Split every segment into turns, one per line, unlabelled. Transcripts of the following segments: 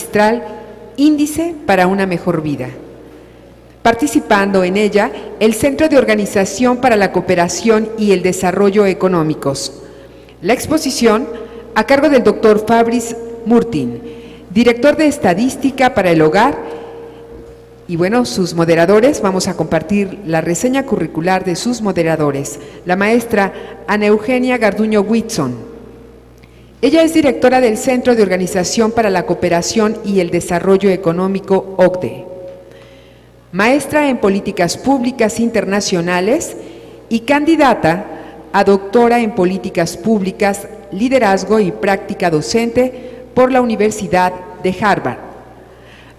Magistral, Índice para una mejor vida. Participando en ella el Centro de Organización para la Cooperación y el Desarrollo Económicos. La exposición a cargo del doctor Fabrice Murtin, director de Estadística para el Hogar, y bueno, sus moderadores. Vamos a compartir la reseña curricular de sus moderadores. La maestra Ana Eugenia Garduño Whitson. Ella es directora del Centro de Organización para la Cooperación y el Desarrollo Económico, OCDE. Maestra en Políticas Públicas Internacionales y candidata a doctora en Políticas Públicas, Liderazgo y Práctica Docente por la Universidad de Harvard.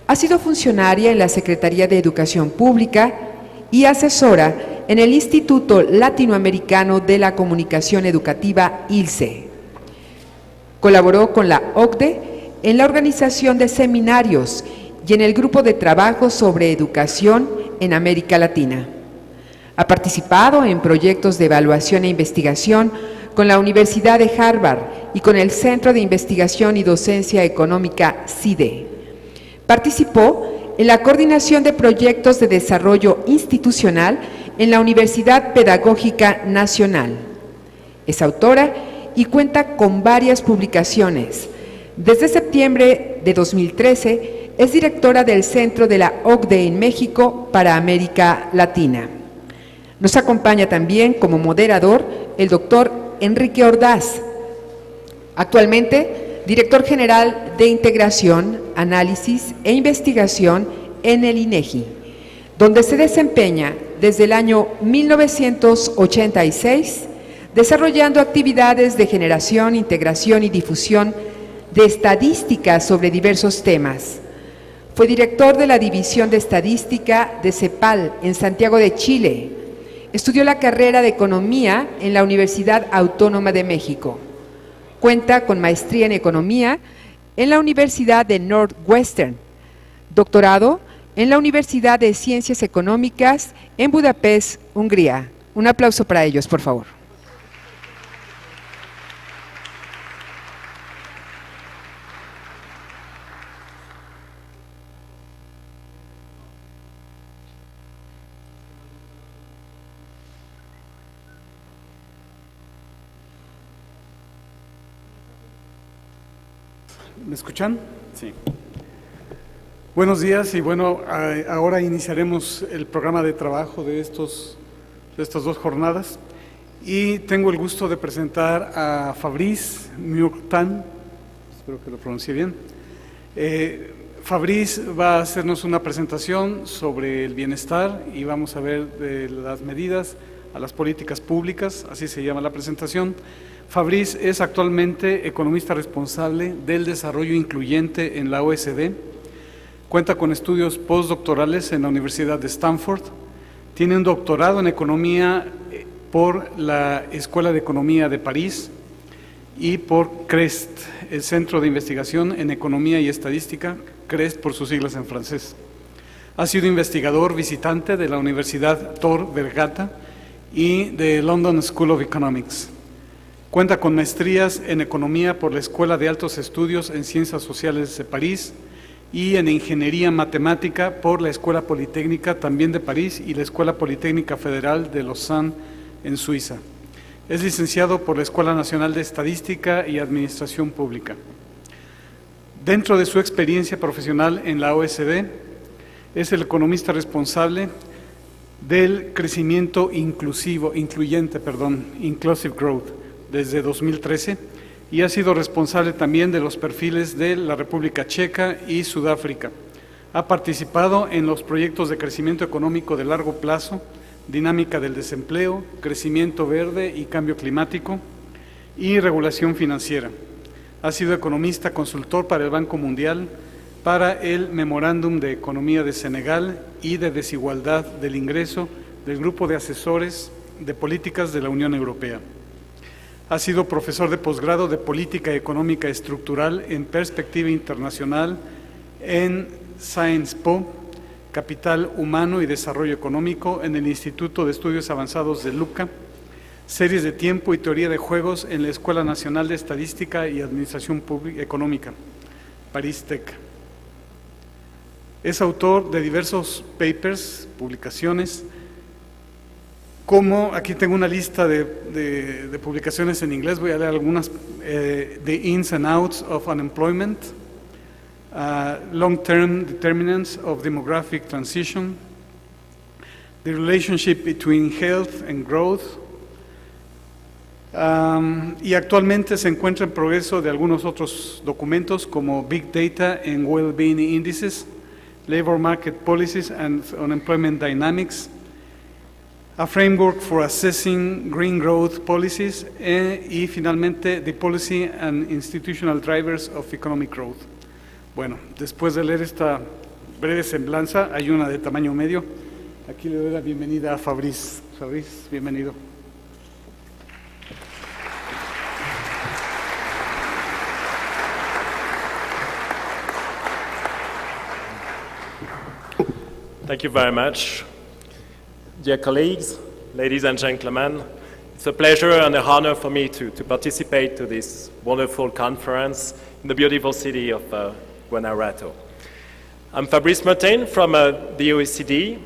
Ha sido funcionaria en la Secretaría de Educación Pública y asesora en el Instituto Latinoamericano de la Comunicación Educativa, ILCE. Colaboró con la OCDE en la organización de seminarios y en el grupo de trabajo sobre educación en América Latina. Ha participado en proyectos de evaluación e investigación con la Universidad de Harvard y con el Centro de Investigación y Docencia Económica, CIDE. Participó en la coordinación de proyectos de desarrollo institucional en la Universidad Pedagógica Nacional. Es autora y cuenta con varias publicaciones. Desde septiembre de 2013 es directora del Centro de la OCDE en México para América Latina. Nos acompaña también como moderador el doctor Enrique Ordaz, actualmente director general de Integración, Análisis e Investigación en el INEGI, donde se desempeña desde el año 1986, desarrollando actividades de generación, integración y difusión de estadística sobre diversos temas. Fue director de la División de Estadística de CEPAL en Santiago de Chile. Estudió la carrera de Economía en la Universidad Autónoma de México. Cuenta con maestría en Economía en la Universidad de Northwestern, doctorado en la Universidad de Ciencias Económicas en Budapest, Hungría. Un aplauso para ellos, por favor.
¿Me escuchan? Sí. Buenos días y bueno, ahora iniciaremos el programa de trabajo de estas dos jornadas y tengo el gusto de presentar a Fabrice Murtin, espero que lo pronuncie bien. Fabrice va a hacernos una presentación sobre el bienestar y vamos a ver de las medidas a las políticas públicas, así se llama la presentación. Fabrice es actualmente economista responsable del desarrollo incluyente en la OECD, cuenta con estudios postdoctorales en la Universidad de Stanford, tiene un doctorado en economía por la Escuela de Economía de París y por CREST, el Centro de Investigación en Economía y Estadística, CREST por sus siglas en francés. Ha sido investigador visitante de la Universidad Tor Vergata y de London School of Economics. Cuenta con maestrías en Economía por la Escuela de Altos Estudios en Ciencias Sociales de París y en Ingeniería Matemática por la Escuela Politécnica también de París y la Escuela Politécnica Federal de Lausanne en Suiza. Es licenciado por la Escuela Nacional de Estadística y Administración Pública. Dentro de su experiencia profesional en la OECD, es el economista responsable del crecimiento inclusive growth, desde 2013 y ha sido responsable también de los perfiles de la República Checa y Sudáfrica. Ha participado en los proyectos de crecimiento económico de largo plazo, dinámica del desempleo, crecimiento verde y cambio climático y regulación financiera. Ha sido economista consultor para el Banco Mundial, para el Memorándum de Economía de Senegal y de Desigualdad del Ingreso del Grupo de Asesores de Políticas de la Unión Europea. Ha sido profesor de posgrado de Política Económica Estructural en Perspectiva Internacional en Sciences Po, Capital Humano y Desarrollo Económico en el Instituto de Estudios Avanzados de Lucca, Series de Tiempo y Teoría de Juegos en la Escuela Nacional de Estadística y Administración Económica, París Tech. Es autor de diversos papers, publicaciones, como aquí tengo una lista de publicaciones en inglés, voy a leer algunas, The Ins and Outs of Unemployment, Long-Term Determinants of Demographic Transition, The Relationship Between Health and Growth, y actualmente se encuentra en progreso de algunos otros documentos como Big Data and Wellbeing Indices, Labor Market Policies and Unemployment Dynamics, a Framework for Assessing Green Growth Policies, y finalmente The Policy and Institutional Drivers of Economic Growth. Bueno, después de leer esta breve semblanza, hay una de tamaño medio. Aquí le doy la bienvenida a Fabrice. Fabrice, bienvenido.
Thank you very much. Dear colleagues, ladies and gentlemen, it's a pleasure and an honor for me to participate to this wonderful conference in the beautiful city of Guanajuato. I'm Fabrice Murtin from the OECD.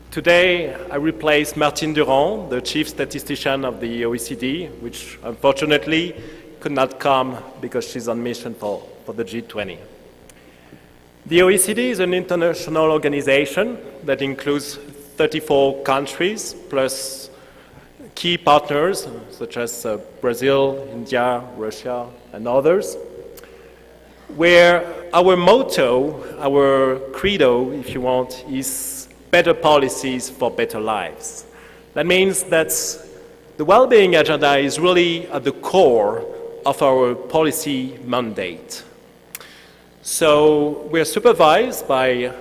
Today I replace Martine Durand, the chief statistician of the OECD, which unfortunately could not come because she's on mission for the G20. The OECD is an international organization that includes 34 countries plus key partners such as Brazil, India, Russia, and others, where our motto, our credo, if you want, is better policies for better lives. That means that the well-being agenda is really at the core of our policy mandate. So we are supervised by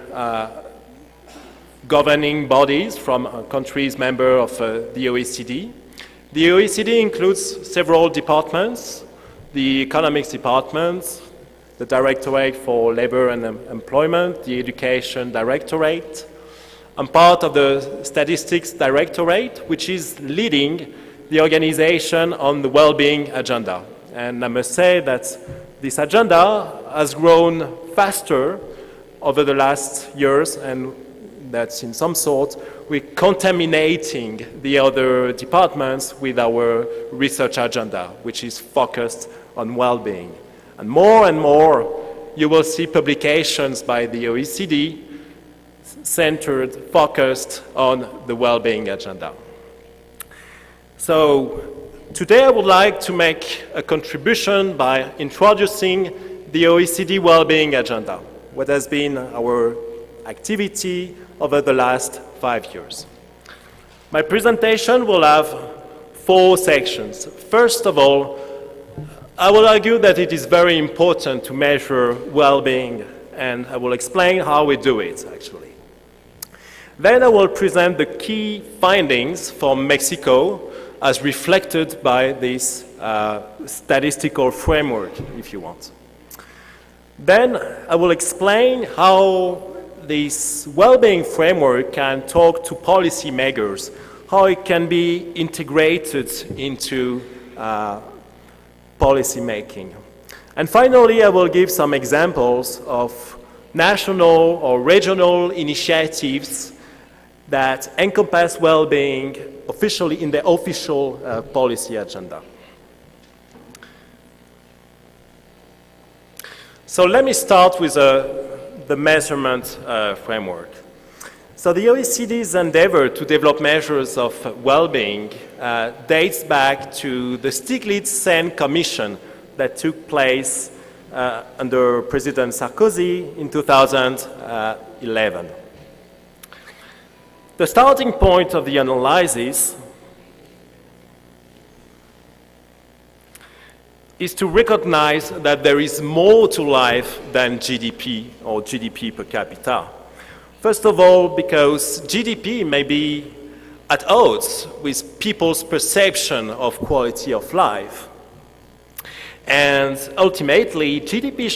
governing bodies from countries member of the OECD. The OECD includes several departments, the economics department, the Directorate for Labor and Employment, the Education Directorate. I'm part of the Statistics Directorate, which is leading the organization on the well-being agenda. And I must say that this agenda has grown faster over the last years, and that's in some sort we're contaminating the other departments with our research agenda, which is focused on well-being. And more you will see publications by the OECD centered, focused on the well-being agenda. So today I would like to make a contribution by introducing the OECD well-being agenda, what has been our activity over the last 5 years. My presentation will have 4 sections. First of all, I will argue that it is very important to measure well-being, and I will explain how we do it, actually. Then I will present the key findings from Mexico as reflected by this statistical framework, if you want. Then I will explain how this well-being framework can talk to policymakers, how it can be integrated into policy making. And finally, I will give some examples of national or regional initiatives that encompass well-being officially in the official policy agenda. So let me start with the measurement framework. So the OECD's endeavor to develop measures of well-being dates back to the Stiglitz-Sen Commission that took place under President Sarkozy in 2011. The starting point of the analysis is to recognize that there is more to life than GDP or GDP per capita. First of all, because GDP may be at odds with people's perception of quality of life. And ultimately, GDP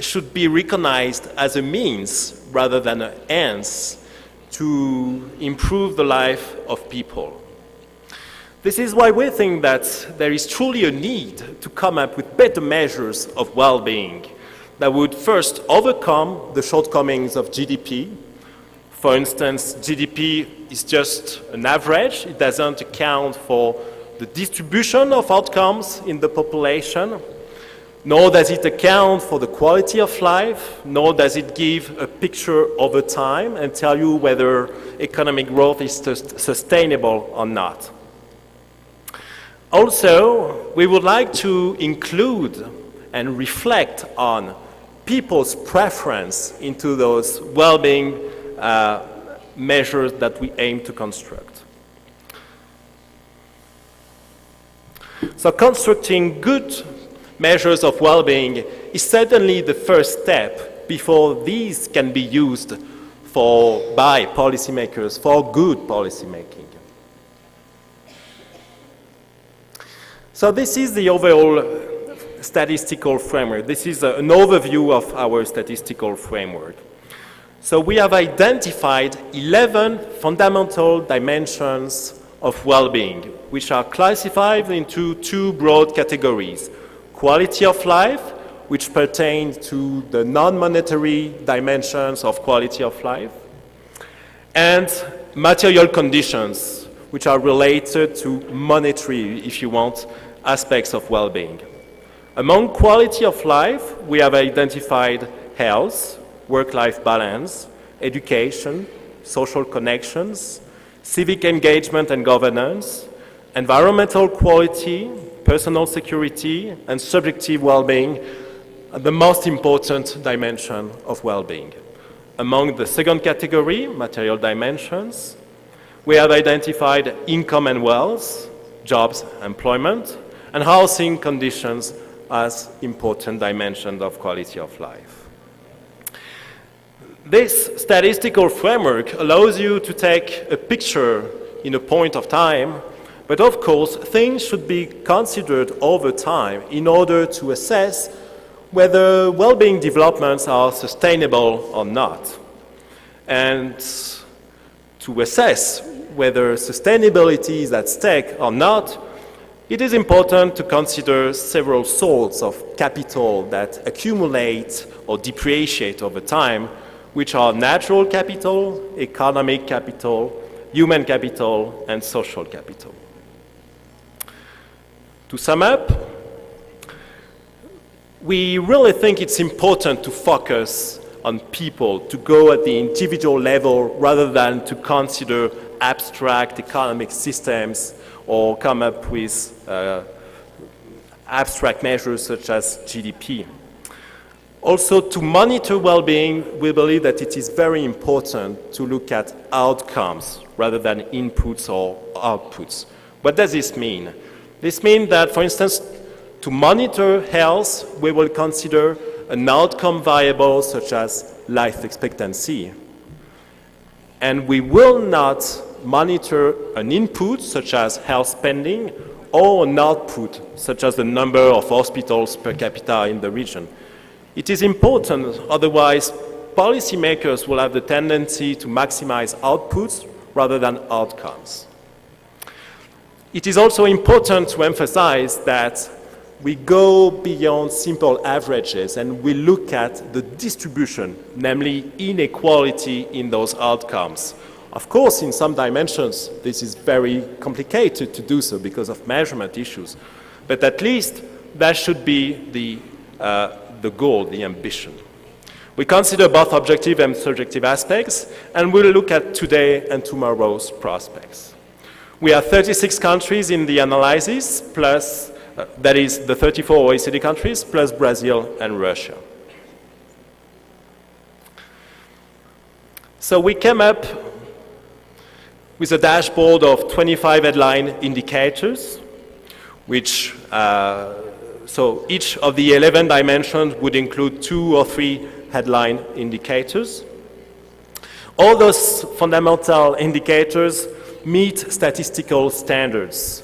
should be recognized as a means rather than an end to improve the life of people. This is why we think that there is truly a need to come up with better measures of well-being that would first overcome the shortcomings of GDP. For instance, GDP is just an average. It doesn't account for the distribution of outcomes in the population, nor does it account for the quality of life, nor does it give a picture over time and tell you whether economic growth is sustainable or not. Also, we would like to include and reflect on people's preference into those well-being measures that we aim to construct. So constructing good measures of well-being is certainly the first step before these can be used by policymakers for good policymaking. So this is the overall statistical framework. This is an overview of our statistical framework. So we have identified 11 fundamental dimensions of well-being, which are classified into two broad categories: quality of life, which pertain to the non-monetary dimensions of quality of life, and material conditions, which are related to monetary, if you want, aspects of well-being. Among quality of life, we have identified health, work-life balance, education, social connections, civic engagement and governance, environmental quality, personal security, and subjective well-being are the most important dimension of well-being. Among the second category, material dimensions, we have identified income and wealth, jobs, employment, and housing conditions as important dimensions of quality of life. This statistical framework allows you to take a picture in a point of time, but of course, things should be considered over time in order to assess whether well-being developments are sustainable or not. And to assess whether sustainability is at stake or not, it is important to consider several sorts of capital that accumulate or depreciate over time, which are natural capital, economic capital, human capital, and social capital. To sum up, we really think it's important to focus on people, to go at the individual level rather than to consider abstract economic systems or come up with abstract measures such as GDP. Also, to monitor well-being, we believe that it is very important to look at outcomes rather than inputs or outputs. What does this mean? This means that, for instance, to monitor health, we will consider an outcome variable such as life expectancy. And we will not monitor an input such as health spending or an output such as the number of hospitals per capita in the region. It is important, otherwise policymakers will have the tendency to maximize outputs rather than outcomes. It is also important to emphasize that we go beyond simple averages and we look at the distribution, namely inequality in those outcomes. Of course, in some dimensions, this is very complicated to do so because of measurement issues, but at least that should be the goal, the ambition. We consider both objective and subjective aspects, and we'll look at today and tomorrow's prospects. We have 36 countries in the analysis, plus, that is the 34 OECD countries, plus Brazil and Russia. So we came up with a dashboard of 25 headline indicators, which, so each of the 11 dimensions would include 2 or 3 headline indicators. All those fundamental indicators meet statistical standards.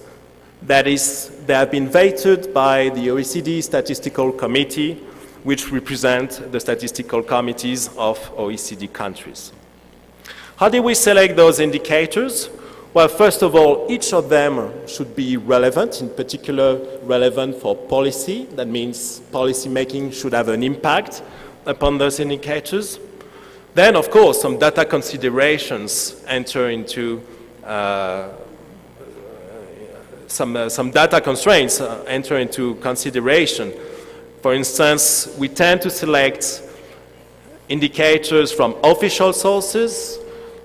That is, they have been vetted by the OECD Statistical Committee, which represent the statistical committees of OECD countries. How did we select those indicators? Well, first of all, each of them should be relevant, in particular relevant for policy. That means policy making should have an impact upon those indicators. Then, of course, some data considerations enter into some data constraints enter into consideration. For instance, we tend to select indicators from official sources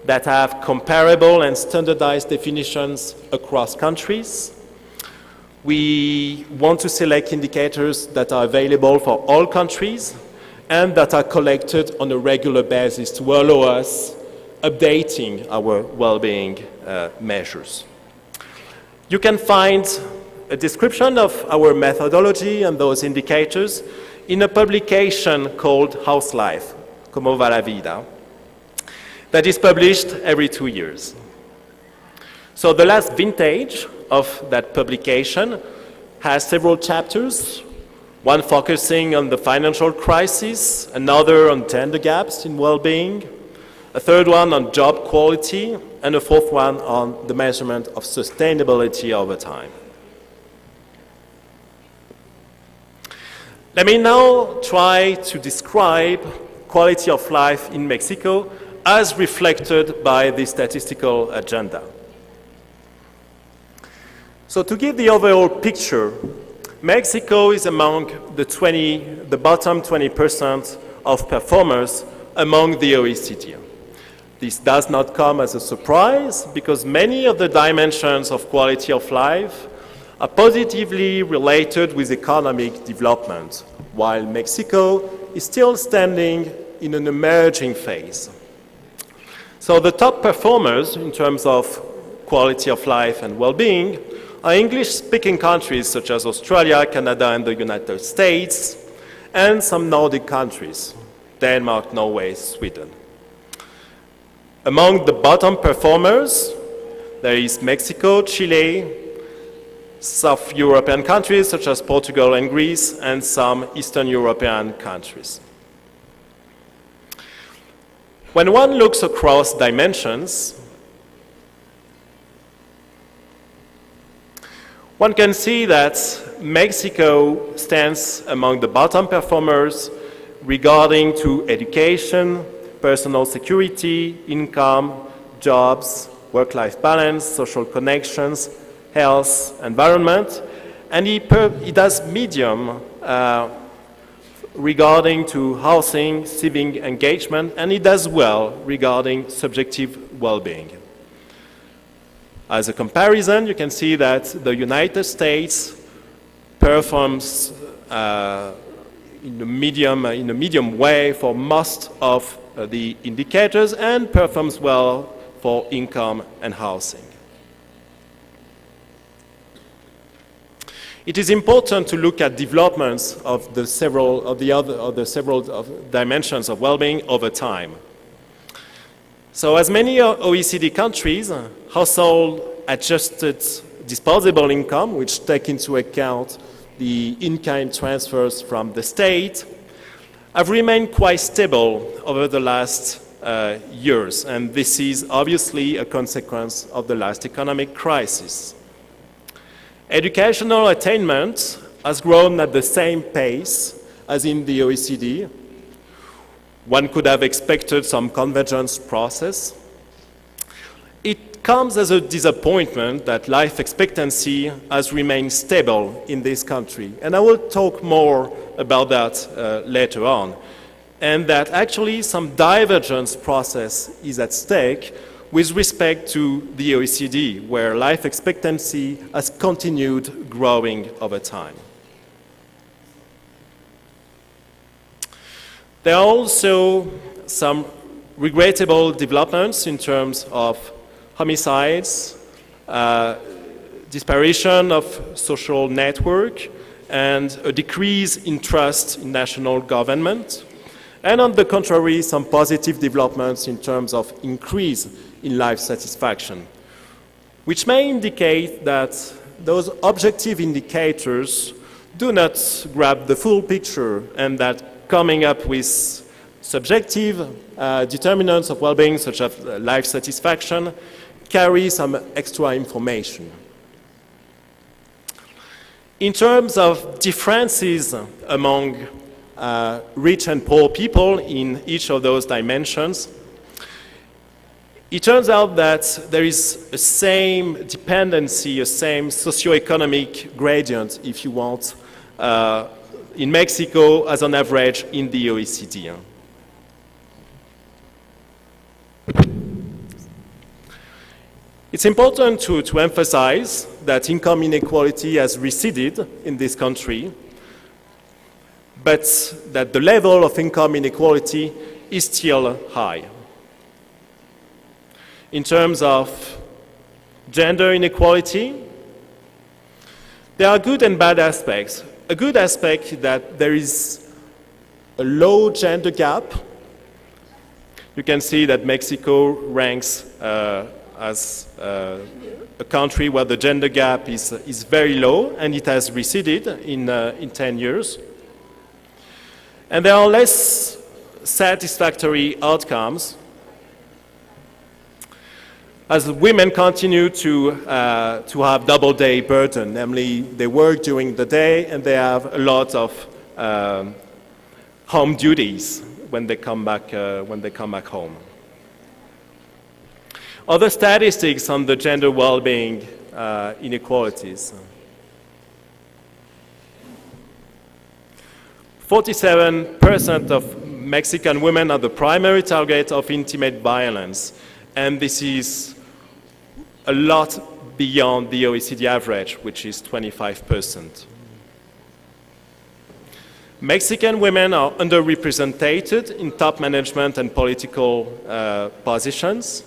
that have comparable and standardized definitions across countries. We want to select indicators that are available for all countries and that are collected on a regular basis to allow us updating our well-being measures. You can find a description of our methodology and those indicators in a publication called House Life, Como va la vida, that is published every 2 years. So the last vintage of that publication has several chapters, one focusing on the financial crisis, another on gender gaps in well-being, a third one on job quality, and a fourth one on the measurement of sustainability over time. Let me now try to describe quality of life in Mexico as reflected by the statistical agenda. So to give the overall picture, Mexico is among the bottom 20% of performers among the OECD. This does not come as a surprise because many of the dimensions of quality of life are positively related with economic development, while Mexico is still standing in an emerging phase. So the top performers in terms of quality of life and well-being are English-speaking countries such as Australia, Canada, and the United States, and some Nordic countries, Denmark, Norway, Sweden. Among the bottom performers, there is Mexico, Chile, South European countries such as Portugal and Greece, and some Eastern European countries. When one looks across dimensions, one can see that Mexico stands among the bottom performers regarding to education, personal security, income, jobs, work-life balance, social connections, health, environment, and it does medium regarding to housing, civic engagement, and it does well regarding subjective well-being. As a comparison, you can see that the United States performs in a medium way for most of the indicators and performs well for income and housing. It is important to look at developments of the several dimensions of well-being over time. So as many OECD countries, household adjusted disposable income, which take into account the in-kind transfers from the state, have remained quite stable over the last years, and this is obviously a consequence of the last economic crisis. Educational attainment has grown at the same pace as in the OECD. One could have expected some convergence process. It comes as a disappointment that life expectancy has remained stable in this country, and I will talk more about that later on, and that actually some divergence process is at stake with respect to the OECD, where life expectancy has continued growing over time. There are also some regrettable developments in terms of homicides, disparition of social network, and a decrease in trust in national government. And on the contrary, some positive developments in terms of increase in life satisfaction, which may indicate that those objective indicators do not grab the full picture, and that coming up with subjective determinants of well-being, such as life satisfaction, carry some extra information. In terms of differences among rich and poor people in each of those dimensions, it turns out that there is a same dependency, a same socioeconomic gradient, if you want, in Mexico as on average in the OECD. It's important to emphasize that income inequality has receded in this country, but that the level of income inequality is still high. In terms of gender inequality, there are good and bad aspects. A good aspect is that there is a low gender gap. You can see that Mexico ranks as a country where the gender gap is very low, and it has receded in 10 years. And there are less satisfactory outcomes as women continue to have double day burden, namely they work during the day and they have a lot of home duties when they come back home. Other statistics on the gender well-being inequalities. 47% of Mexican women are the primary target of intimate violence, and this is a lot beyond the OECD average, which is 25%. Mexican women are underrepresented in top management and political positions.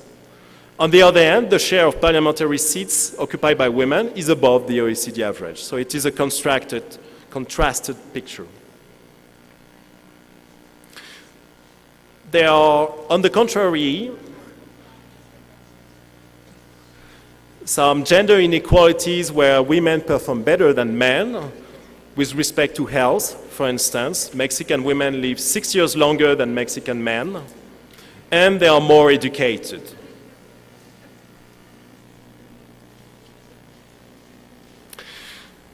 On the other hand, the share of parliamentary seats occupied by women is above the OECD average. So it is a contrasted picture. There are, on the contrary, some gender inequalities where women perform better than men with respect to health. For instance, Mexican women live 6 years longer than Mexican men, and they are more educated.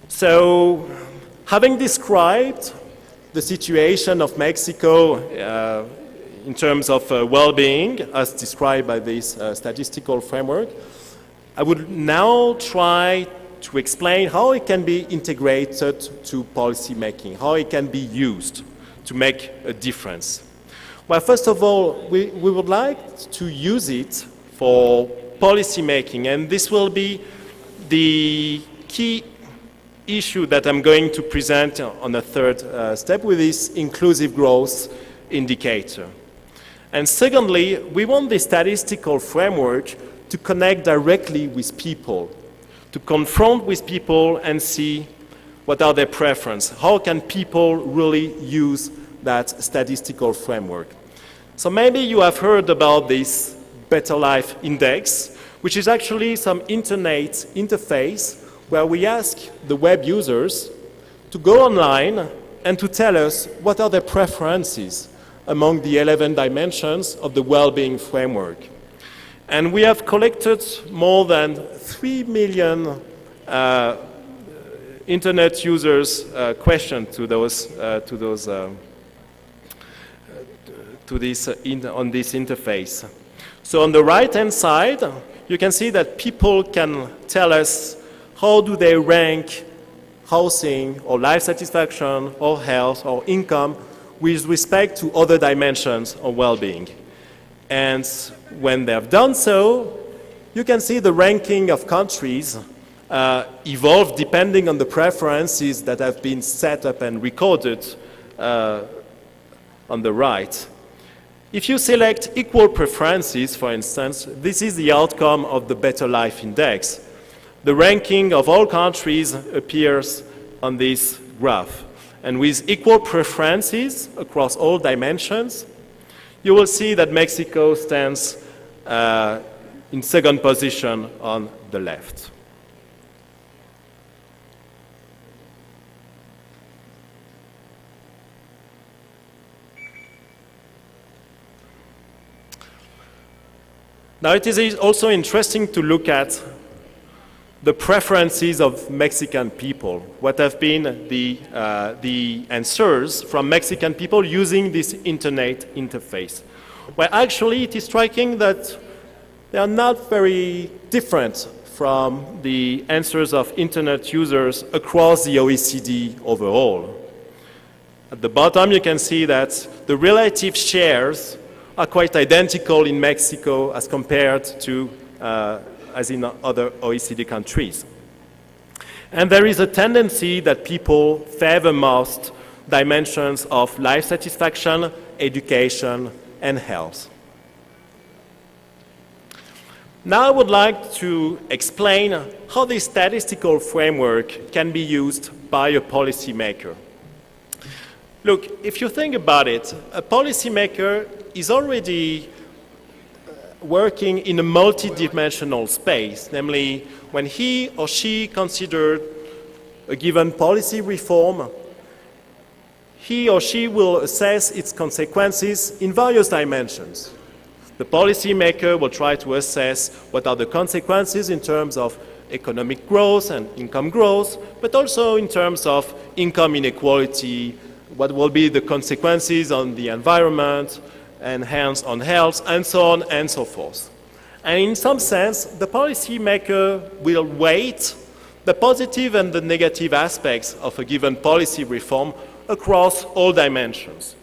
So, having described the situation of Mexico in terms of well-being, as described by this statistical framework, I would now try to explain how it can be integrated to policy making, how it can be used to make a difference. Well, first of all, we would like to use it for policy making, and this will be the key issue that I'm going to present on the third step with this inclusive growth indicator. And secondly, we want the statistical framework to connect directly with people, to confront with people and see what are their preferences. How can people really use that statistical framework? So maybe you have heard about this Better Life Index, which is actually some internet interface where we ask the web users to go online and to tell us what are their preferences among the 11 dimensions of the well-being framework. And we have collected more than 3 million internet users' questions on this interface. So on the right-hand side, you can see that people can tell us how do they rank housing or life satisfaction or health or income with respect to other dimensions of well-being. And when they have done so, you can see the ranking of countries evolve depending on the preferences that have been set up and recorded on the right. If you select equal preferences, for instance, this is the outcome of the Better Life Index. The ranking of all countries appears on this graph. And with equal preferences across all dimensions, you will see that Mexico stands in second position on the left. Now, it is also interesting to look at the preferences of Mexican people, what have been the answers from Mexican people using this internet interface. Well, actually, it is striking that they are not very different from the answers of internet users across the OECD overall. At the bottom, you can see that the relative shares are quite identical in Mexico as compared to as in other OECD countries. And there is a tendency that people favor most dimensions of life satisfaction, education, and health. Now I would like to explain how this statistical framework can be used by a policymaker. Look, if you think about it, a policymaker is already working in a multidimensional space, namely when he or she considered a given policy reform, he or she will assess its consequences in various dimensions. The policymaker will try to assess what are the consequences in terms of economic growth and income growth, but also in terms of income inequality, what will be the consequences on the environment, and hence on health, and so on and so forth. And in some sense, the policymaker will weight the positive and the negative aspects of a given policy reform across all dimensions.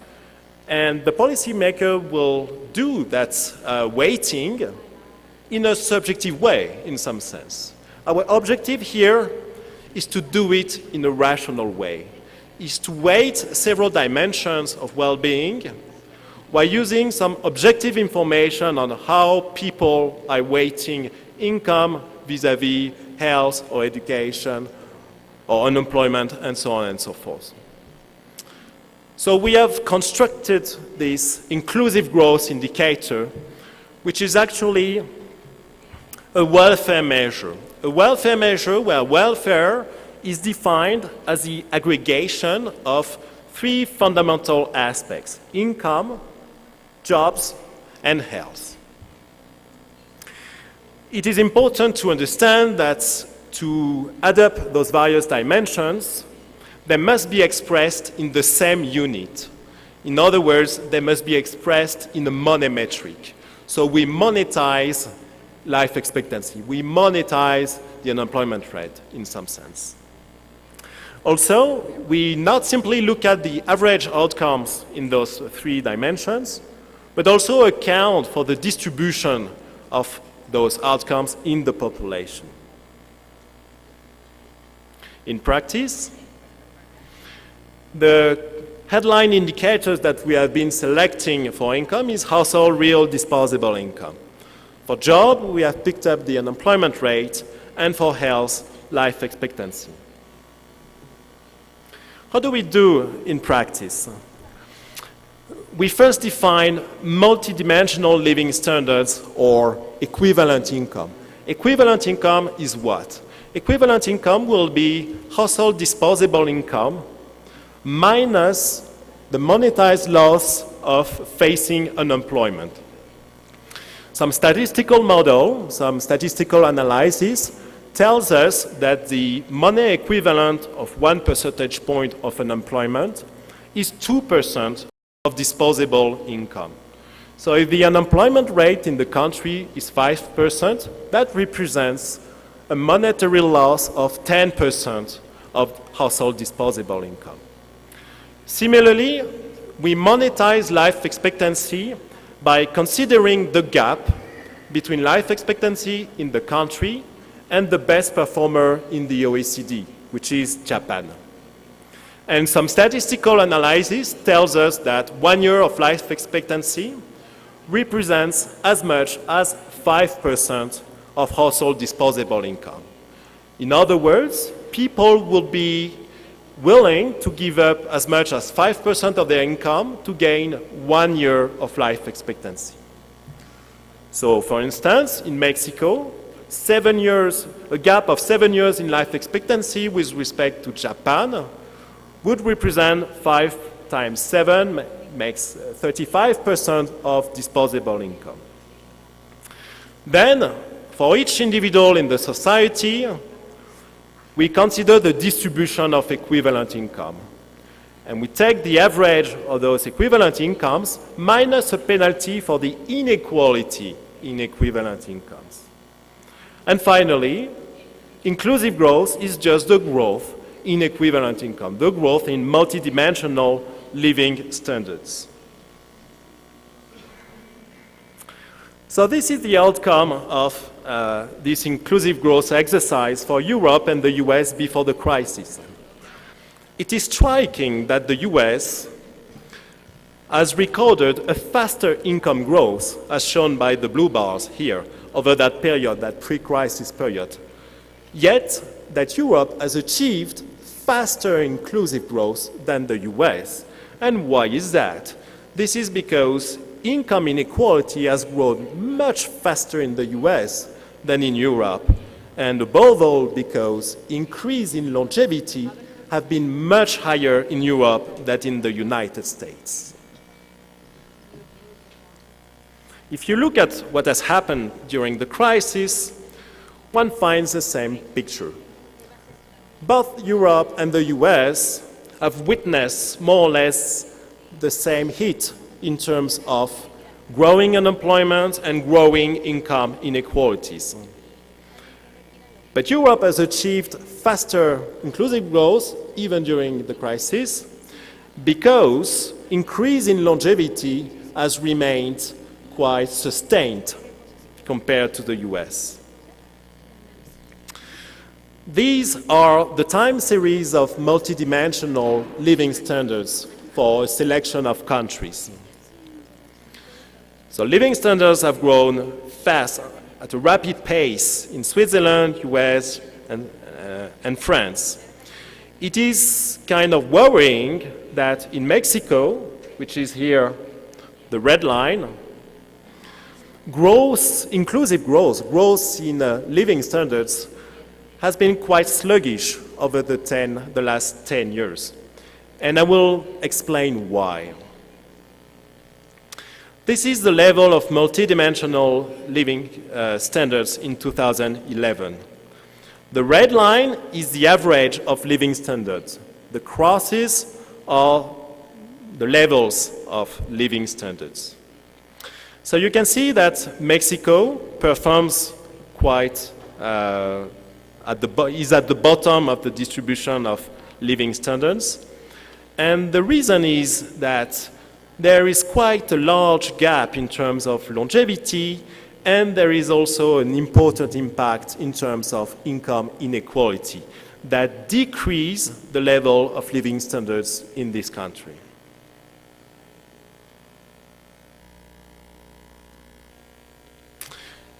And the policymaker will do that weighting in a subjective way, in some sense. Our objective here is to do it in a rational way, is to weight several dimensions of well-being while using some objective information on how people are weighting income vis-à-vis health or education or unemployment and so on and so forth. So we have constructed this inclusive growth indicator, which is actually a welfare measure where welfare is defined as the aggregation of three fundamental aspects: income, jobs, and health. It is important to understand that to add up those various dimensions, they must be expressed in the same unit. In other words, they must be expressed in a money metric. So we monetize life expectancy. We monetize the unemployment rate in some sense. Also, we not simply look at the average outcomes in those three dimensions, but also account for the distribution of those outcomes in the population. In practice, the headline indicators that we have been selecting for income is household real disposable income. For job, we have picked up the unemployment rate, and for health, life expectancy. How do we do in practice? We first define multidimensional living standards or equivalent income. Equivalent income is what? Equivalent income will be household disposable income minus the monetized loss of facing unemployment. Some statistical model, some statistical analysis tells us that the money equivalent of 1 percentage point of unemployment is 2% of disposable income. So if the unemployment rate in the country is 5%, that represents a monetary loss of 10% of household disposable income. Similarly, we monetize life expectancy by considering the gap between life expectancy in the country and the best performer in the OECD, which is Japan. And some statistical analysis tells us that 1 year of life expectancy represents as much as 5% of household disposable income. In other words, people will be willing to give up as much as 5% of their income to gain 1 year of life expectancy. So, for instance, in Mexico, 7 years, a gap of 7 years in life expectancy with respect to Japan would represent 5 times 7 makes 35% of disposable income. Then, for each individual in the society, we consider the distribution of equivalent income. And we take the average of those equivalent incomes minus a penalty for the inequality in equivalent incomes. And finally, inclusive growth is just the growth in equivalent income, the growth in multidimensional living standards. So this is the outcome of this inclusive growth exercise for Europe and the US before the crisis. It is striking that the US has recorded a faster income growth, as shown by the blue bars here, over that period, that pre-crisis period. Yet, that Europe has achieved faster inclusive growth than the US. And why is that? This is because income inequality has grown much faster in the US than in Europe, and above all because increase in longevity have been much higher in Europe than in the United States. If you look at what has happened during the crisis, one finds the same picture. Both Europe and the US have witnessed more or less the same hit in terms of growing unemployment and growing income inequalities. But Europe has achieved faster inclusive growth even during the crisis because increase in longevity has remained quite sustained compared to the US. These are the time series of multidimensional living standards for a selection of countries. So living standards have grown fast, at a rapid pace in Switzerland, US, and France. It is kind of worrying that in Mexico, which is here the red line, growth, inclusive growth, growth in living standards has been quite sluggish over the last 10 years. And I will explain why. This is the level of multidimensional living standards in 2011. The red line is the average of living standards. The crosses are the levels of living standards. So you can see that Mexico performs quite, is at the bottom of the distribution of living standards. And the reason is that there is quite a large gap in terms of longevity, and there is also an important impact in terms of income inequality that decrease the level of living standards in this country.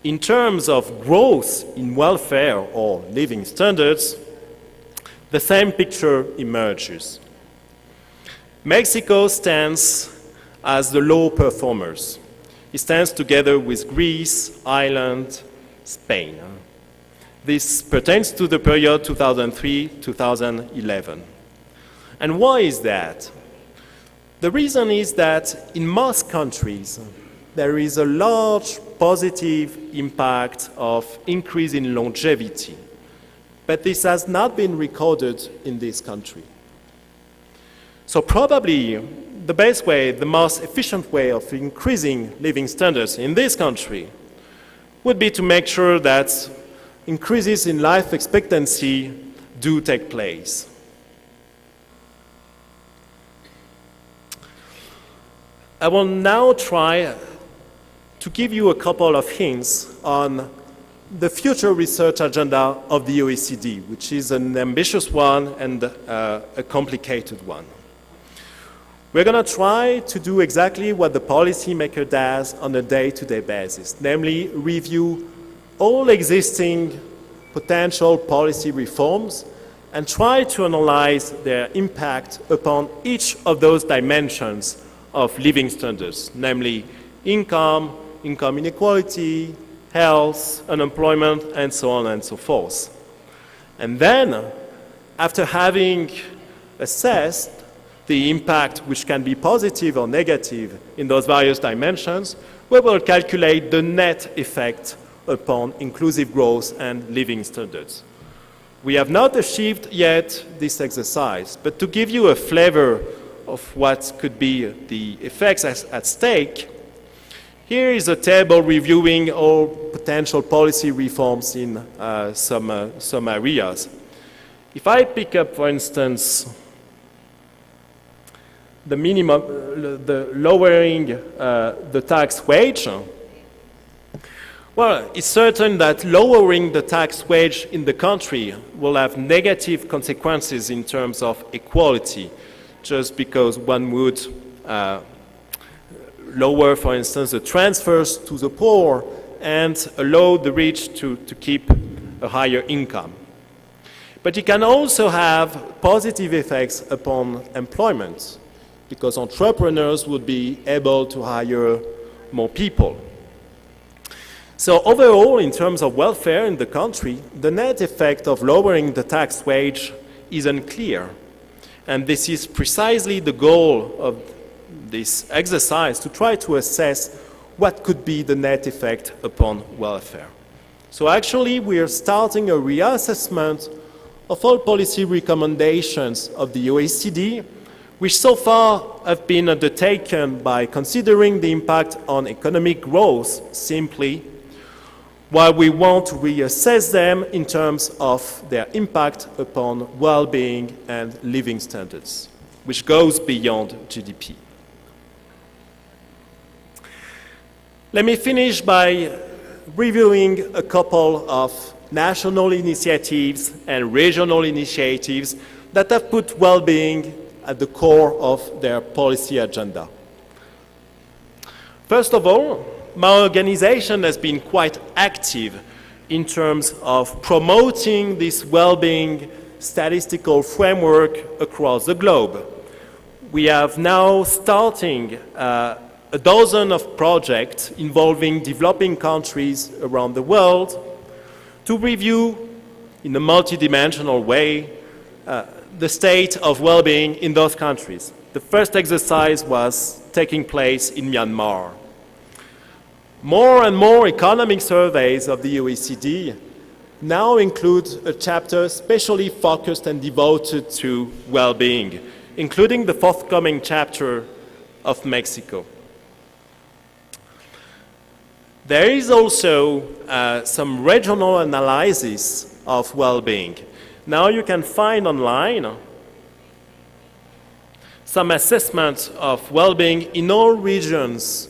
In terms of growth in welfare or living standards, the same picture emerges. Mexico stands as the low performers. It stands together with Greece, Ireland, Spain. This pertains to the period 2003-2011. And why is that? The reason is that in most countries, there is a large positive impact of increase in longevity. But this has not been recorded in this country. So probably the best way, the most efficient way of increasing living standards in this country would be to make sure that increases in life expectancy do take place. I will now try to give you a couple of hints on the future research agenda of the OECD, which is an ambitious one and a complicated one. We're going to try to do exactly what the policymaker does on a day-to-day basis, namely review all existing potential policy reforms and try to analyze their impact upon each of those dimensions of living standards, namely income, income inequality, health, unemployment, and so on and so forth. And then, after having assessed the impact, which can be positive or negative in those various dimensions, we will calculate the net effect upon inclusive growth and living standards. We have not achieved yet this exercise, but to give you a flavor of what could be the effects at stake, here is a table reviewing all potential policy reforms in some areas. If I pick up, for instance, the lowering the tax wage, well, it's certain that lowering the tax wage in the country will have negative consequences in terms of equality, just because one would lower, for instance, the transfers to the poor and allow the rich to keep a higher income. But it can also have positive effects upon employment, because entrepreneurs would be able to hire more people. So overall, in terms of welfare in the country, the net effect of lowering the tax wage is unclear. And this is precisely the goal of this exercise, to try to assess what could be the net effect upon welfare. So actually, we are starting a reassessment of all policy recommendations of the OECD, which so far have been undertaken by considering the impact on economic growth simply, while we want to reassess them in terms of their impact upon well-being and living standards, which goes beyond GDP. Let me finish by reviewing a couple of national initiatives and regional initiatives that have put well-being at the core of their policy agenda. First of all, my organization has been quite active in terms of promoting this well-being statistical framework across the globe. We have now starting a dozen of projects involving developing countries around the world to review in a multidimensional way the state of well-being in those countries. The first exercise was taking place in Myanmar. More and more economic surveys of the OECD now include a chapter specially focused and devoted to well-being, including the forthcoming chapter of Mexico. There is also some regional analysis of well-being. Now you can find online some assessments of well-being in all regions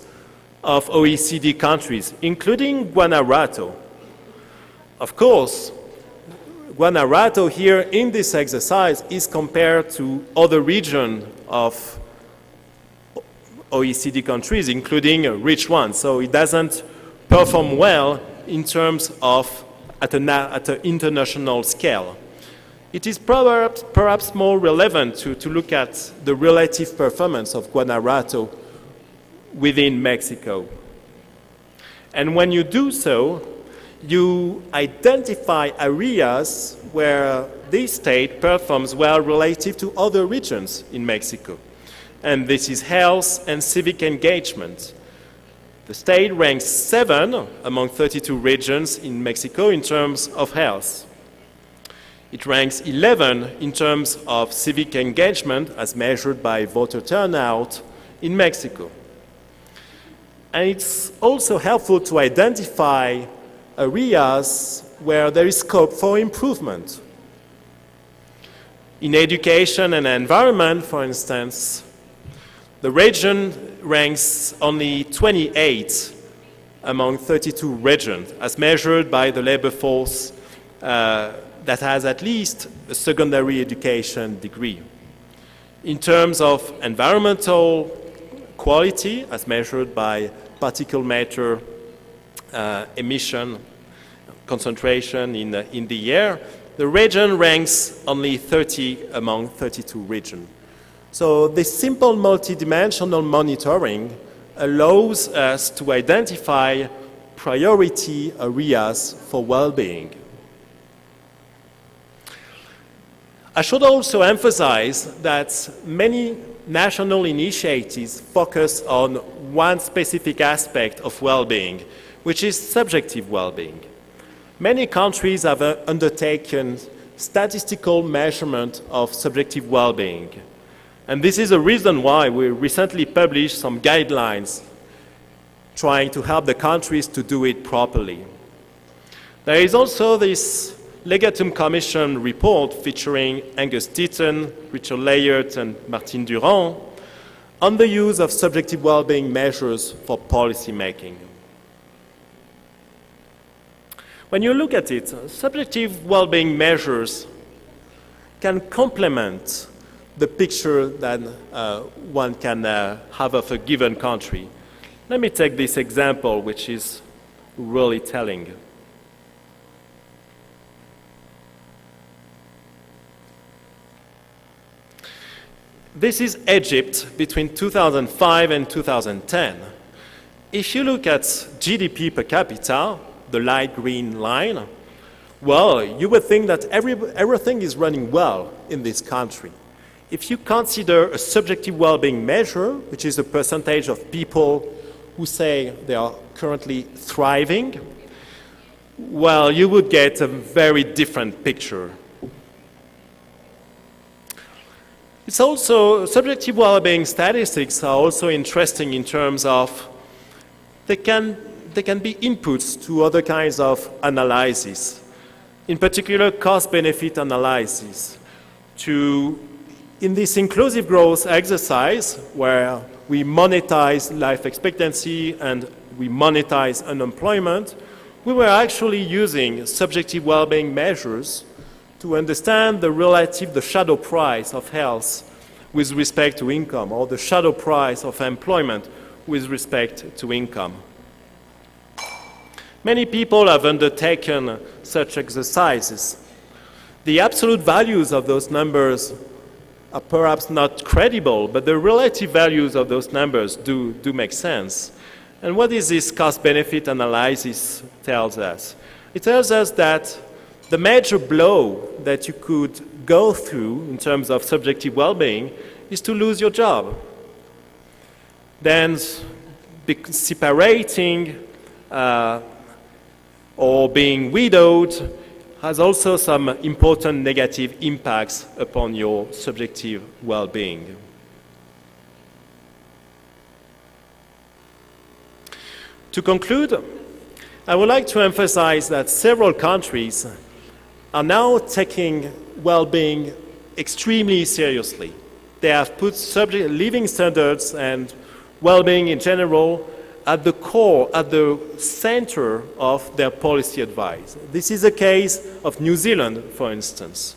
of OECD countries, including Guanajuato. Of course, Guanajuato here in this exercise is compared to other regions of OECD countries, including rich ones, so it doesn't perform well in terms of at an international scale. It is perhaps more relevant to look at the relative performance of Guanajuato within Mexico. And when you do so, you identify areas where this state performs well relative to other regions in Mexico. And this is health and civic engagement. The state ranks 7 among 32 regions in Mexico in terms of health. It ranks 11 in terms of civic engagement as measured by voter turnout in Mexico. And it's also helpful to identify areas where there is scope for improvement. In education and environment, for instance, the region ranks only 28 among 32 regions, as measured by the labor force that has at least a secondary education degree. In terms of environmental quality, as measured by particulate matter emission concentration in the air, the region ranks only 30 among 32 regions. So this simple multidimensional monitoring allows us to identify priority areas for well-being. I should also emphasize that many national initiatives focus on one specific aspect of well-being, which is subjective well-being. Many countries have undertaken statistical measurement of subjective well-being. And this is a reason why we recently published some guidelines trying to help the countries to do it properly. There is also this Legatum Commission report featuring Angus Deaton, Richard Layard, and Martine Durand on the use of subjective well-being measures for policy making. When you look at it, subjective well-being measures can complement the picture that one can have of a given country. Let me take this example, which is really telling. This is Egypt between 2005 and 2010. If you look at GDP per capita, the light green line, well, you would think that everything is running well in this country. If you consider a subjective well-being measure, which is a percentage of people who say they are currently thriving, well, you would get a very different picture. It's also, subjective well-being statistics are also interesting in terms of they can be inputs to other kinds of analysis, in particular cost-benefit analysis. In this inclusive growth exercise, where we monetize life expectancy and we monetize unemployment, we were actually using subjective well-being measures to understand the shadow price of health with respect to income, or the shadow price of employment with respect to income. Many people have undertaken such exercises. The absolute values of those numbers are perhaps not credible, but the relative values of those numbers do make sense. And what is this cost-benefit analysis tells us? It tells us that the major blow that you could go through in terms of subjective well-being is to lose your job. Then separating or being widowed has also some important negative impacts upon your subjective well-being. To conclude, I would like to emphasize that several countries are now taking well-being extremely seriously. They have put living standards and well-being in general at the core, at the center of their policy advice. This is the case of New Zealand, for instance.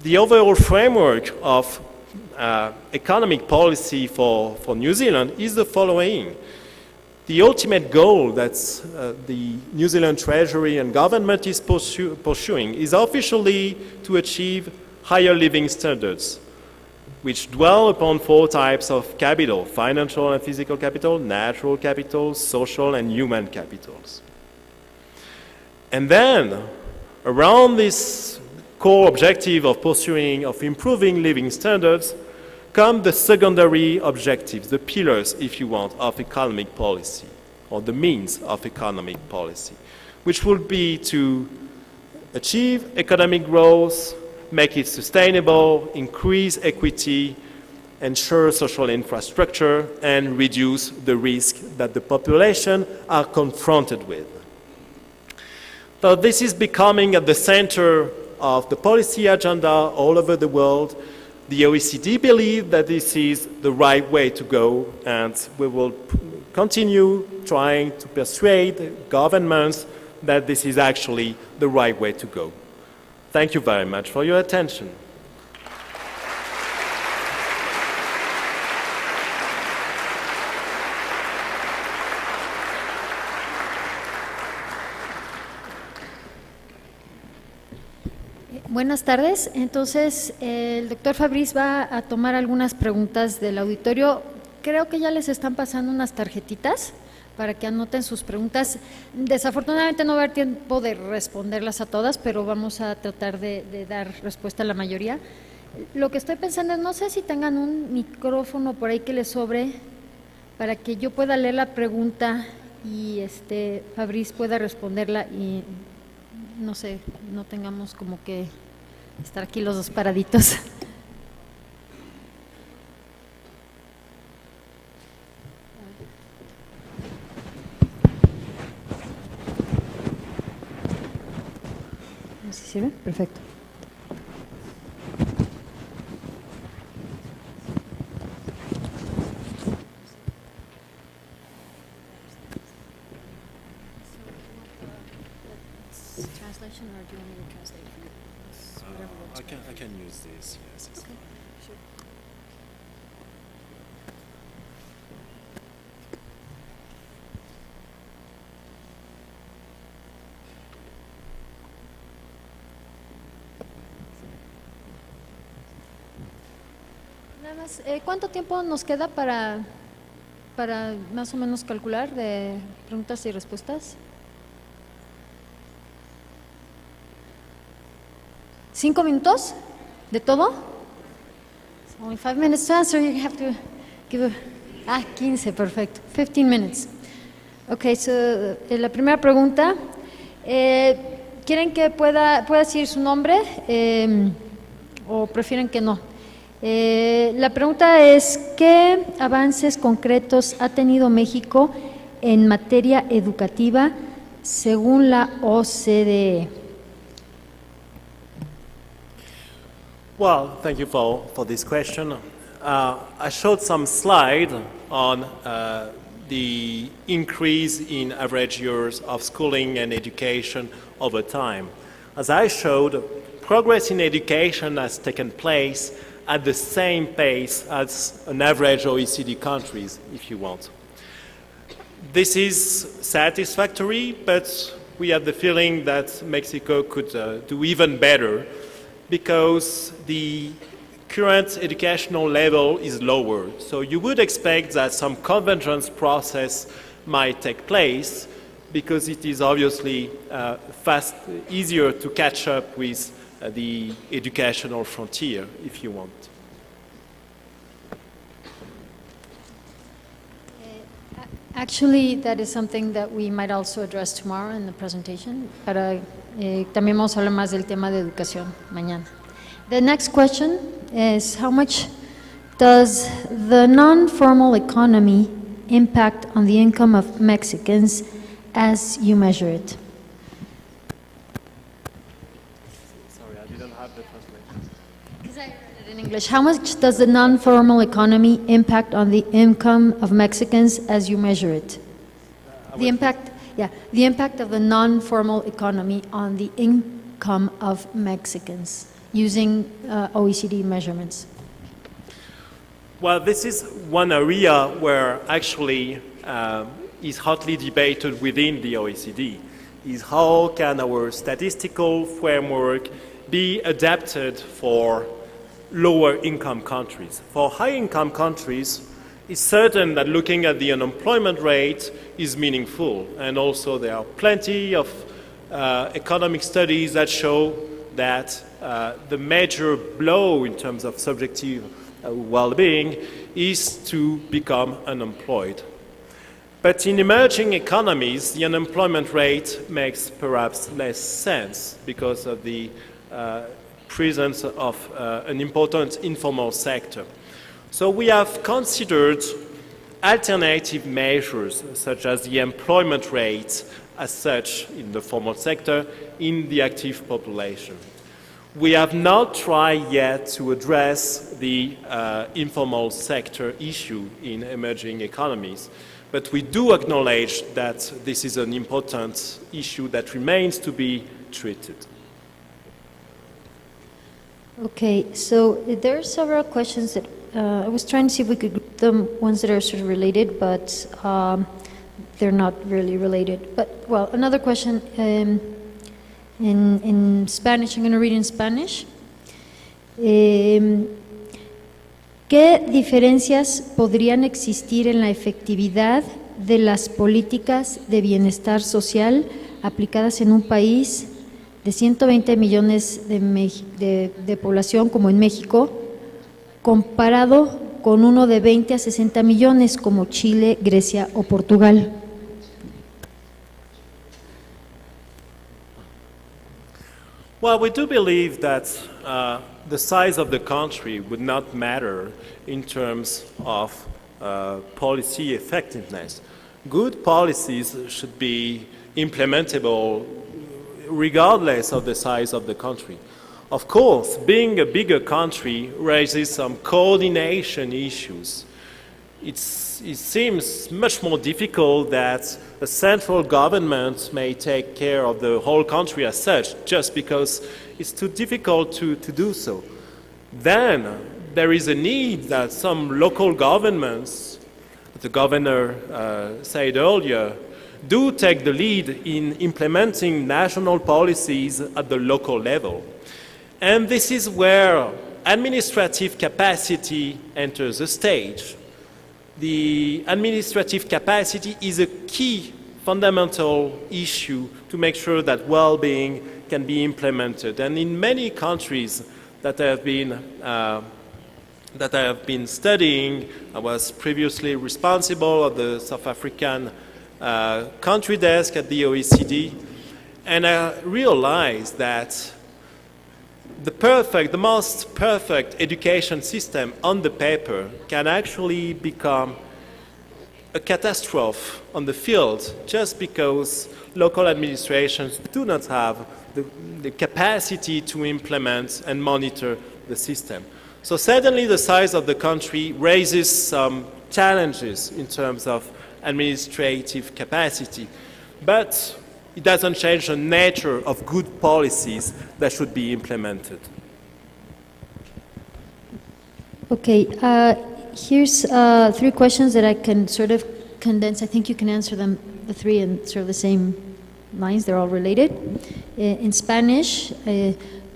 The overall framework of economic policy for New Zealand is the following. The ultimate goal that the New Zealand Treasury and government is pursuing is officially to achieve higher living standards, which dwell upon 4 types of capital: financial and physical capital, natural capital, social and human capitals. And then, around this core objective of improving living standards, come the secondary objectives, the pillars, if you want, of economic policy, or the means of economic policy, which will be to achieve economic growth, make it sustainable, increase equity, ensure social infrastructure, and reduce the risk that the population are confronted with. So this is becoming at the center of the policy agenda all over the world. The OECD believes that this is the right way to go, and we will continue trying to persuade governments that this is actually the right way to go. Thank you very much for your attention.
Buenas tardes. Entonces, el doctor Fabrice va a tomar algunas preguntas del auditorio. Creo que ya les están pasando unas tarjetitas para que anoten sus preguntas. Desafortunadamente no va a haber tiempo de responderlas a todas, pero vamos a tratar de dar respuesta a la mayoría. Lo que estoy pensando es, no sé si tengan un micrófono por ahí que les sobre para que yo pueda leer la pregunta y Fabrice pueda responderla y no sé, no tengamos como que estar aquí los dos paraditos. ¿Sí sirve? Perfecto. Translation, or do you want me to translate for you?
I can use this, yes.
Okay, sure. Nada más, ¿cuánto tiempo nos queda para más o menos calcular de preguntas y respuestas? 5 minutos de todo? It's only 5 minutes to answer, you have to give 15, perfecto. 15 minutes. Ok, so, la primera pregunta, ¿quieren que pueda decir su nombre o prefieren que no? La pregunta es, ¿qué avances concretos ha tenido México en materia educativa según la OCDE?
Well, thank you for this question. I showed some slide on the increase in average years of schooling and education over time. As I showed, progress in education has taken place at the same pace as an average OECD countries, if you want. This is satisfactory, but we have the feeling that Mexico could do even better because the current educational level is lower. So you would expect that some convergence process might take place because it is obviously easier to catch up with the educational frontier, if you want.
Actually, that is something that we might also address tomorrow in the presentation. También vamos a hablar más del tema de educación mañana. The next question is, how much does the non-formal economy impact on the income of Mexicans as you measure it?
Sorry, I didn't have the translation.
Because I read it in English. How much does the non-formal economy impact on the income of Mexicans as you measure it? The impact of the non-formal economy on the income of Mexicans using OECD measurements.
Well, this is one area where actually is hotly debated within the OECD, is how can our statistical framework be adapted for lower income countries. For high income countries, it's certain that looking at the unemployment rate is meaningful, and also there are plenty of economic studies that show that the major blow in terms of subjective well-being is to become unemployed. But in emerging economies, the unemployment rate makes perhaps less sense because of the presence of an important informal sector. So we have considered alternative measures such as the employment rate as such in the formal sector in the active population. We have not tried yet to address the informal sector issue in emerging economies, but we do acknowledge that this is an important issue that remains to be treated.
Okay, so there are several questions that I was trying to see if we could group them, ones that are sort of related, but they're not really related. But, well, another question in Spanish, I'm going to read in Spanish. ¿Qué diferencias podrían existir en la efectividad de las políticas de bienestar social aplicadas en un país de 120 millones de población como en México, comparado con uno de 20 a 60 millones como Chile, Grecia o Portugal?
Well, we do believe that the size of the country would not matter in terms of policy effectiveness. Good policies should be implementable regardless of the size of the country. Of course, being a bigger country raises some coordination issues. It seems much more difficult that a central government may take care of the whole country as such, just because it's too difficult to do so. Then there is a need that some local governments, the governor said earlier, do take the lead in implementing national policies at the local level. And this is where administrative capacity enters the stage. The administrative capacity is a key fundamental issue to make sure that well-being can be implemented. And in many countries that I have been studying, I was previously responsible of the South African country desk at the OECD, and I realized that the most perfect education system on the paper can actually become a catastrophe on the field just because local administrations do not have the capacity to implement and monitor the system. So certainly the size of the country raises some challenges in terms of administrative capacity, but it doesn't change the nature of good policies that should be implemented.
Okay, here's 3 questions that I can sort of condense. I think you can answer them, the 3, in sort of the same lines. They're all related. In Spanish,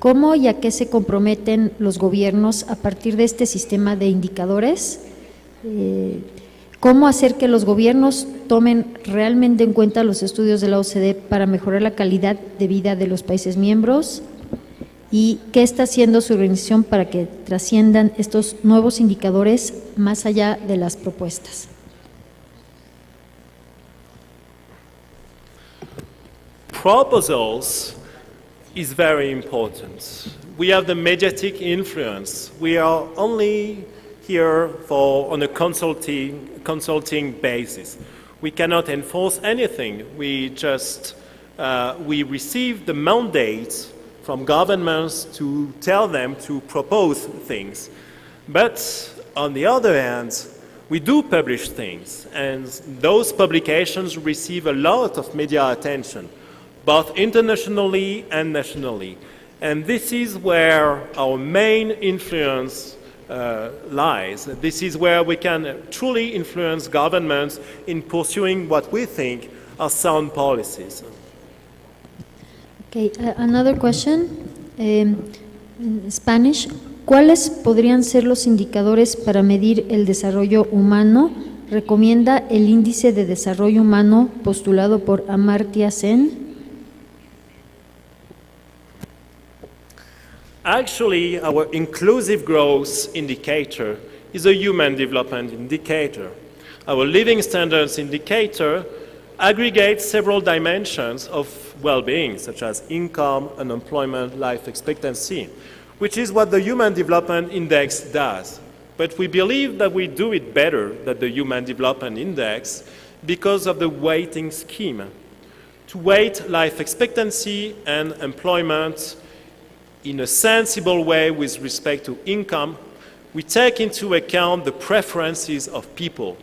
¿cómo y a qué se comprometen los gobiernos a partir de este sistema de indicadores? ¿Cómo hacer que los gobiernos tomen realmente en cuenta los estudios de la OCDE para mejorar la calidad de vida de los países miembros? ¿Y qué está haciendo su organización para que trasciendan estos nuevos indicadores más allá de las propuestas?
Proposals is very important. We have the mediatic influence. We are only here on a consulting basis. We cannot enforce anything. We just we receive the mandate from governments to tell them to propose things. But on the other hand, we do publish things, and those publications receive a lot of media attention, both internationally and nationally. And this is where our main influence lies. This is where we can truly influence governments in pursuing what we think are sound policies.
Okay, another question, in Spanish. ¿Cuáles podrían ser los indicadores para medir el desarrollo humano? Recomienda el Índice de Desarrollo Humano postulado por Amartya Sen.
Actually, our inclusive growth indicator is a human development indicator. Our living standards indicator aggregates several dimensions of well-being, such as income, unemployment, life expectancy, which is what the Human Development Index does. But we believe that we do it better than the Human Development Index because of the weighting scheme. To weight life expectancy and employment in a sensible way with respect to income, we take into account the preferences of people.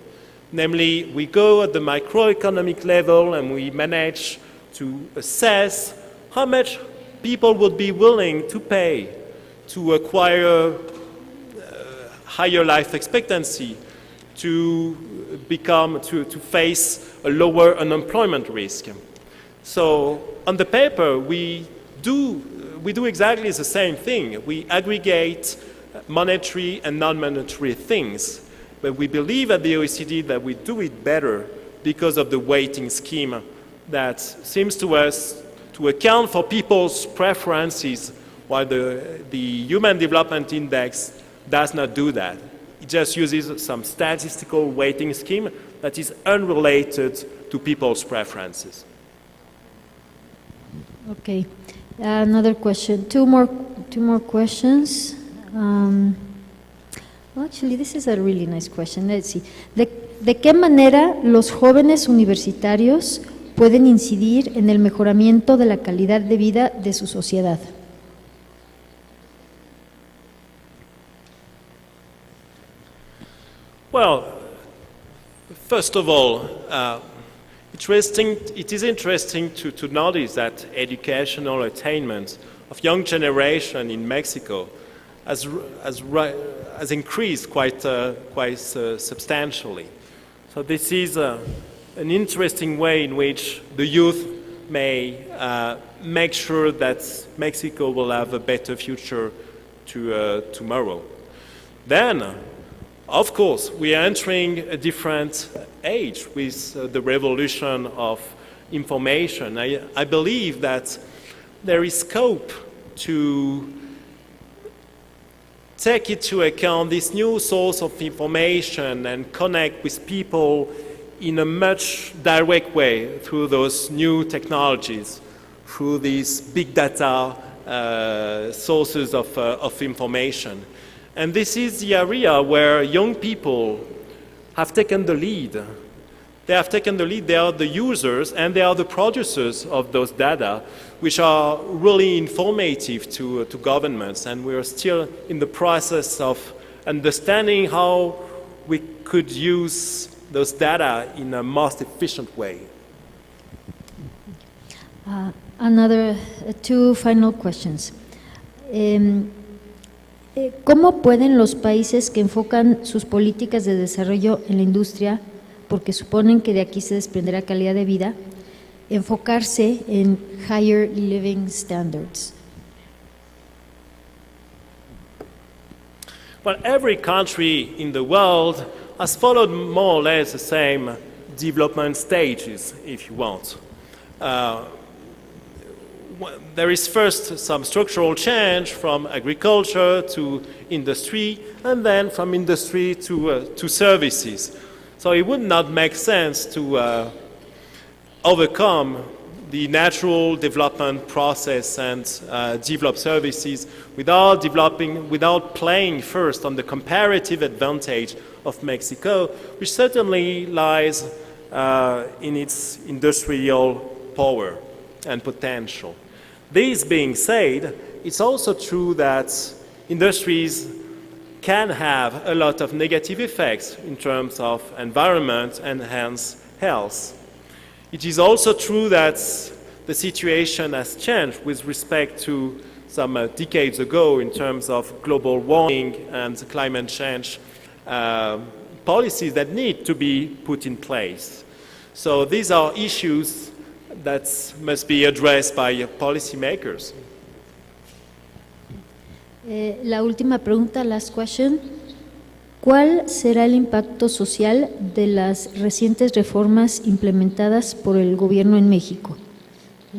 Namely, we go at the microeconomic level and we manage to assess how much people would be willing to pay to acquire higher life expectancy, to face a lower unemployment risk. So on the paper, we do exactly the same thing. We aggregate monetary and non-monetary things, but we believe at the OECD that we do it better because of the weighting scheme that seems to us to account for people's preferences, while the Human Development Index does not do that. It just uses some statistical weighting scheme that is unrelated to people's preferences.
Okay. Another question. Two more questions. Well, actually, this is a really nice question. Let's see. ¿De qué manera los jóvenes universitarios pueden incidir en el mejoramiento de la calidad de vida de su sociedad?
Well, first of all, it is interesting to notice that educational attainment of young generation in Mexico has increased quite substantially. So this is an interesting way in which the youth may make sure that Mexico will have a better future tomorrow. Then, of course, we are entering a different age with the revolution of information. I believe that there is scope to take into account this new source of information and connect with people in a much direct way through those new technologies, through these big data sources of information. And this is the area where young people have taken the lead. They have taken the lead. They are the users and they are the producers of those data, which are really informative to governments. And we are still in the process of understanding how we could use those data in a most efficient way.
Another two final questions. ¿Cómo pueden los países que enfocan sus políticas de desarrollo en la industria, porque suponen que de aquí se desprenderá calidad de vida, enfocarse en higher living standards?
Well, every country in the world has followed more or less the same development stages, if you want. There is first some structural change from agriculture to industry, and then from industry to services. So it would not make sense to overcome the natural development process and develop services without playing first on the comparative advantage of Mexico, which certainly lies in its industrial power and potential. This being said, it's also true that industries can have a lot of negative effects in terms of environment and hence health. It is also true that the situation has changed with respect to some decades ago in terms of global warming and climate change policies that need to be put in place. So these are issues that must be addressed by policymakers.
La última pregunta, last question. ¿Cuál será el impacto social de las recientes reformas implementadas por el gobierno en México?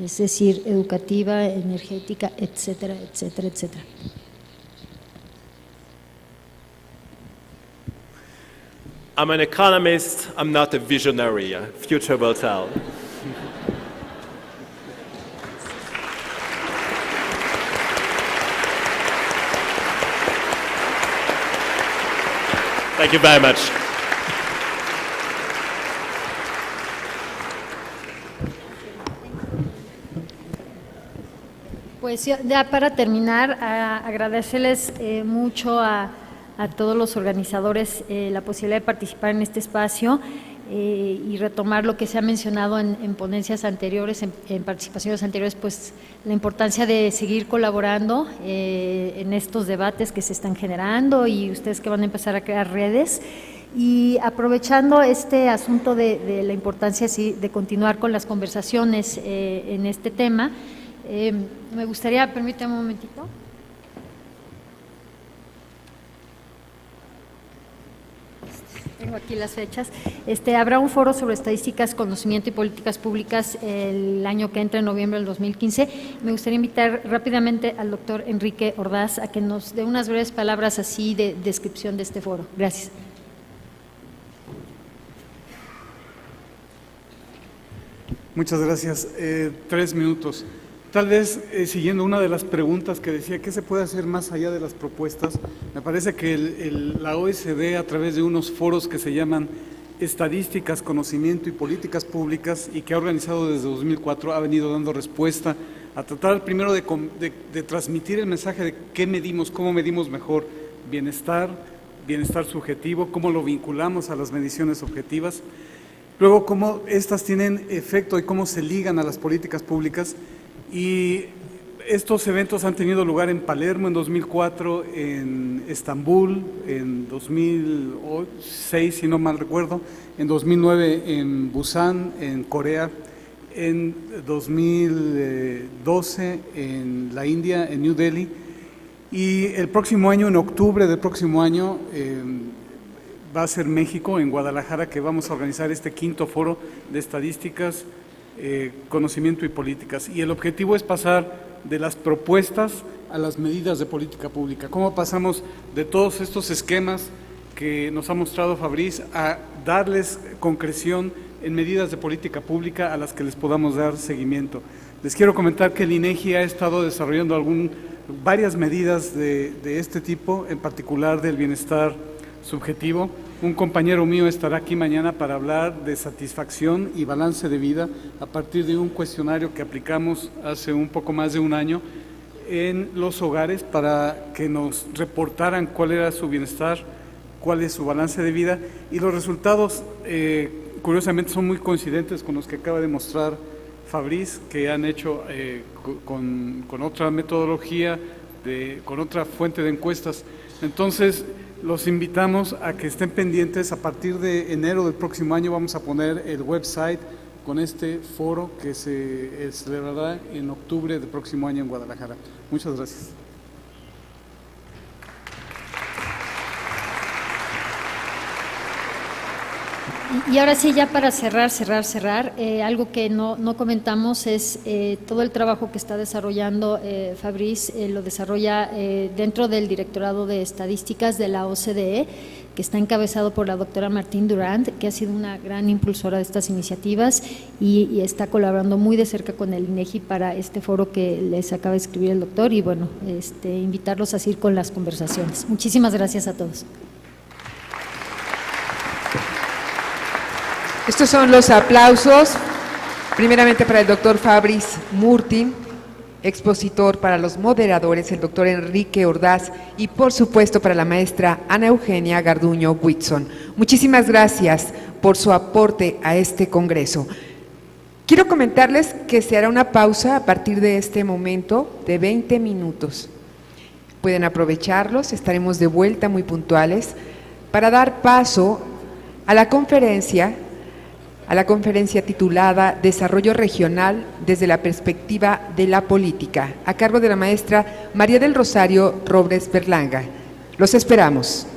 Es decir, educativa, energética, etcétera, etcétera, etcétera.
I'm an economist, I'm not a visionary. Future will tell. Thank you very much.
Pues ya para terminar, agradecerles mucho a todos los organizadores la posibilidad de participar en este espacio y retomar lo que se ha mencionado en ponencias anteriores, en participaciones anteriores, pues la importancia de seguir colaborando en estos debates que se están generando y ustedes que van a empezar a crear redes. Y aprovechando este asunto de la importancia de continuar con las conversaciones en este tema, me gustaría, permítame un momentito. Tengo aquí las fechas. Habrá un foro sobre estadísticas, conocimiento y políticas públicas el año que entra, en noviembre del 2015. Me gustaría invitar rápidamente al doctor Enrique Ordaz a que nos dé unas breves palabras así de descripción de este foro. Gracias. Muchas
gracias. 3 minutos. tal vez siguiendo una de las preguntas que decía, ¿qué se puede hacer más allá de las propuestas? Me parece que la OSD, a través de unos foros que se llaman Estadísticas, Conocimiento y Políticas Públicas, y que ha organizado desde 2004, ha venido dando respuesta a tratar primero de transmitir el mensaje de qué medimos, cómo medimos mejor bienestar subjetivo, cómo lo vinculamos a las mediciones objetivas, luego cómo estas tienen efecto y cómo se ligan a las políticas públicas. Y estos eventos han tenido lugar en Palermo en 2004, en Estambul en 2006, si no mal recuerdo, en 2009 en Busan, en Corea, en 2012 en la India, en New Delhi, y el próximo año, en octubre del próximo año, va a ser México, en Guadalajara, que vamos a organizar este 5º foro de estadísticas, conocimiento y políticas. Y el objetivo es pasar de las propuestas a las medidas de política pública. ¿Cómo pasamos de todos estos esquemas que nos ha mostrado Fabrice a darles concreción en medidas de política pública a las que les podamos dar seguimiento? Les quiero comentar que el INEGI ha estado desarrollando varias medidas de este tipo, en particular del bienestar subjetivo. Un compañero mío estará aquí mañana para hablar de satisfacción y balance de vida a partir de un cuestionario que aplicamos hace un poco más de un año en los hogares para que nos reportaran cuál era su bienestar, cuál es su balance de vida, y los resultados curiosamente son muy coincidentes con los que acaba de mostrar Fabrice, que han hecho con otra metodología, con otra fuente de encuestas. Entonces, los invitamos a que estén pendientes. A partir de enero del próximo año vamos a poner el website con este foro que se celebrará en octubre del próximo año en Guadalajara. Muchas gracias.
Y ahora sí, ya para cerrar, algo que no comentamos es todo el trabajo que está desarrollando Fabrice, lo desarrolla dentro del Directorado de Estadísticas de la OCDE, que está encabezado por la doctora Murtin, que ha sido una gran impulsora de estas iniciativas y está colaborando muy de cerca con el INEGI para este foro que les acaba de escribir el doctor, y bueno, invitarlos a seguir con las conversaciones. Muchísimas gracias a todos.
Estos son los aplausos, primeramente para el doctor Fabrice Murtin, expositor, para los moderadores, el doctor Enrique Ordaz, y por supuesto para la maestra Ana Eugenia Garduño Whitson. Muchísimas gracias por su aporte a este congreso. Quiero comentarles que se hará una pausa a partir de este momento de 20 minutos. Pueden aprovecharlos, estaremos de vuelta muy puntuales para dar paso a la conferencia titulada Desarrollo Regional desde la perspectiva de la política, a cargo de la maestra María del Rosario Robles Berlanga. Los esperamos.